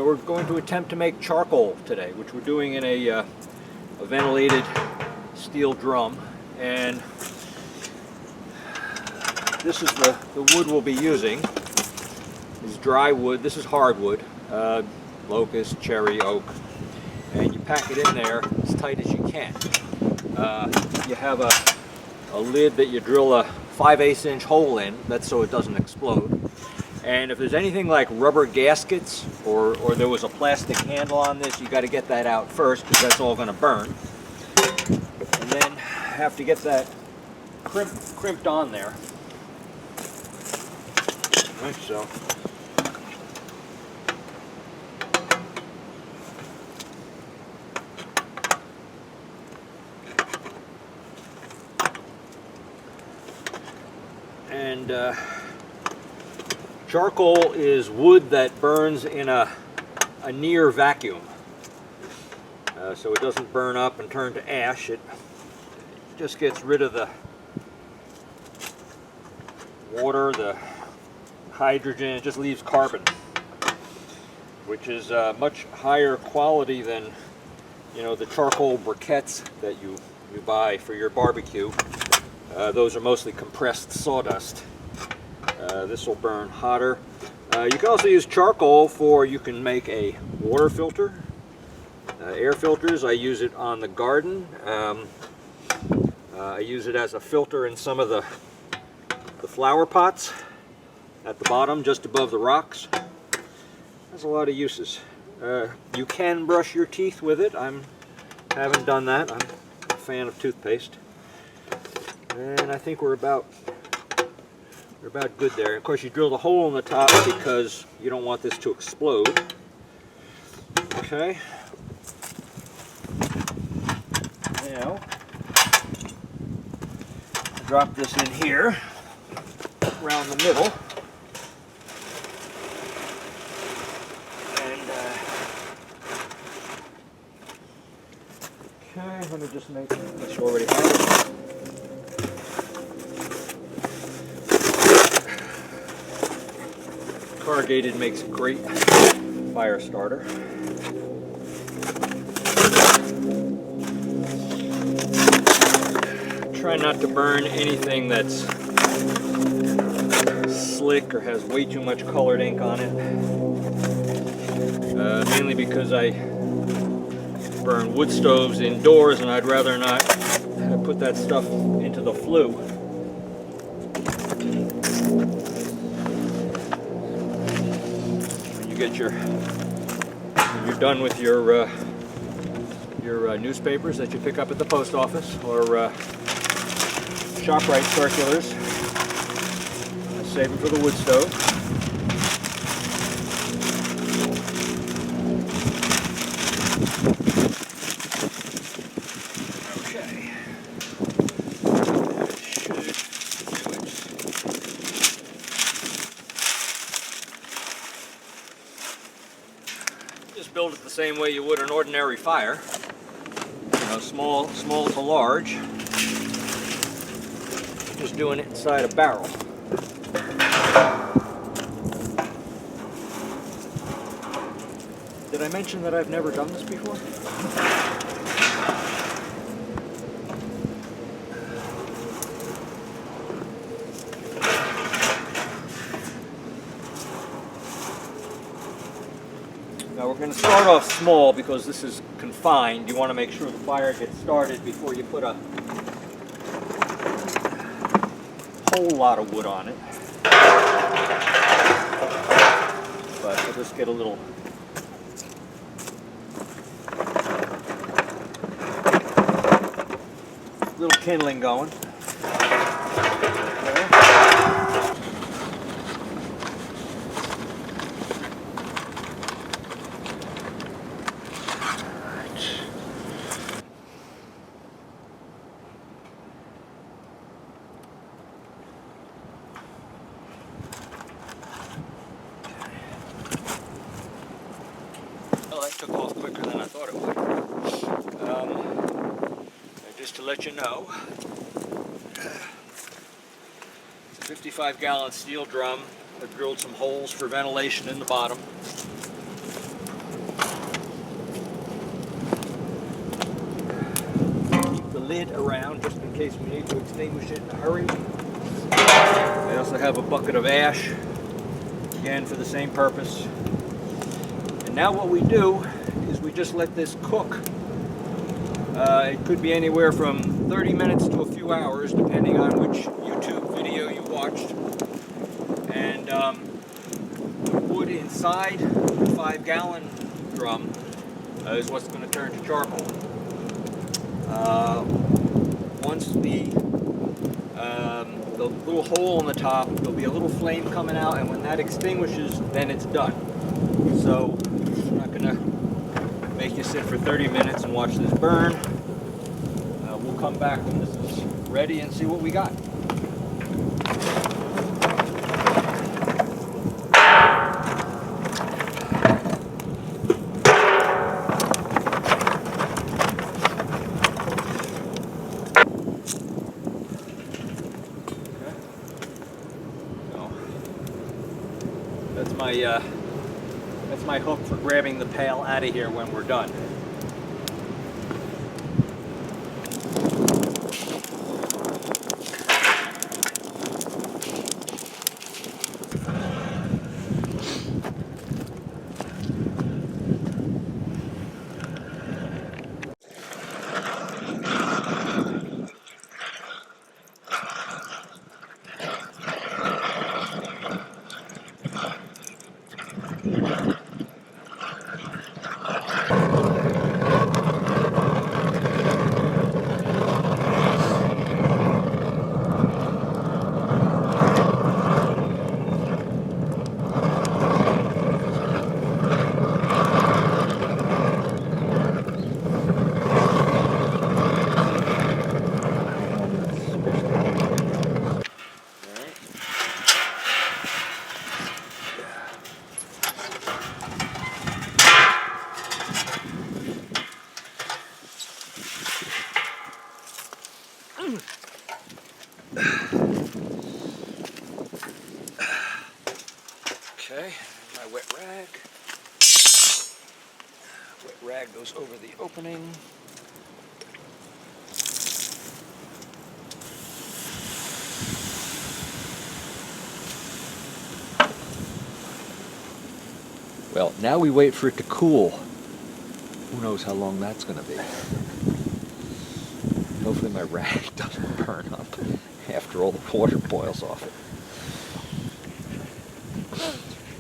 So we're going to attempt to make charcoal today, which we're doing in a ventilated steel drum. And this is the wood we'll be using. This is dry wood. This is hardwood, locust, cherry, oak. And you pack it in there as tight as you can. You have a lid that you drill a 5/8 inch hole in. That's so it doesn't explode. And if there's anything like rubber gaskets or there was a plastic handle on this, you got to get that out first because that's all going to burn. And then have to get that crimped on there. Like so. And charcoal is wood that burns in a near vacuum. So it doesn't burn up and turn to ash. It just gets rid of the water, the hydrogen. It just leaves carbon, which is much higher quality than, you know, the charcoal briquettes that you buy for your barbecue. Those are mostly compressed sawdust. This will burn hotter. You can also use charcoal you can make a water filter, air filters. I use it on the garden. I use it as a filter in some of the flower pots at the bottom, just above the rocks. There's a lot of uses. You can brush your teeth with it. I haven't done that. I'm a fan of toothpaste. And I think we're about good there. Of course, you drill the hole in the top because you don't want this to explode. Okay. Now, drop this in here, around the middle. And, okay, let me just make sure already have it. Corrugated makes a great fire starter. Try not to burn anything that's slick or has way too much colored ink on it. Mainly because I burn wood stoves indoors and I'd rather not put that stuff into the flue. When you're done with your newspapers that you pick up at the post office or ShopRite circulars, save them for the wood stove. Okay. Just build it the same way you would an ordinary fire. You know, small to large. Just doing it inside a barrel. Did I mention that I've never done this before? Now we're going to start off small because this is confined. You want to make sure the fire gets started before you put a whole lot of wood on it. But we'll just get a little kindling going. Well, that took off quicker than I thought it would. Just to let you know, it's a 55-gallon steel drum. I've drilled some holes for ventilation in the bottom. lid around just in case we need to extinguish it in a hurry. I also have a bucket of ash, again for the same purpose. And now what we do is we just let this cook. It could be anywhere from 30 minutes to a few hours, depending on which YouTube video you watched. And the wood inside the 5-gallon drum is what's going to turn to charcoal. Once the little hole in the top, there'll be a little flame coming out, and when that extinguishes, then it's done. So I'm not going to make you sit for 30 minutes and watch this burn. We'll come back when this is ready and see what we got. That's my hook for grabbing the pail out of here when we're done. Okay, my wet rag. Wet rag goes over the opening. Well, now we wait for it to cool. Who knows how long that's going to be. Hopefully my rag doesn't burn up after all the water boils off it.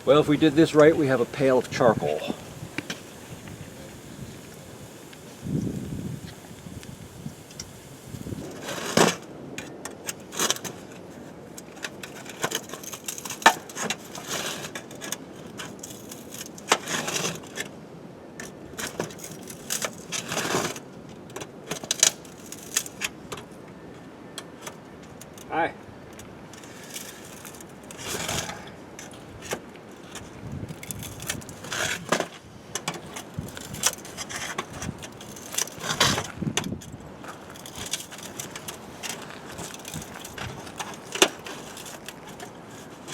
Well, if we did this right, we have a pail of charcoal. Hi.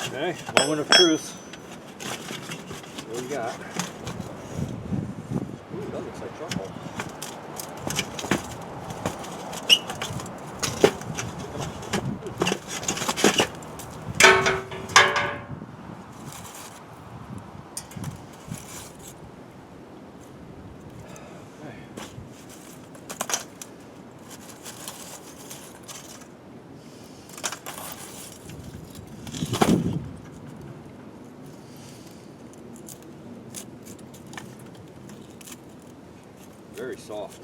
Okay, moment of truth. What do we got? Ooh, that looks like charcoal. Very soft.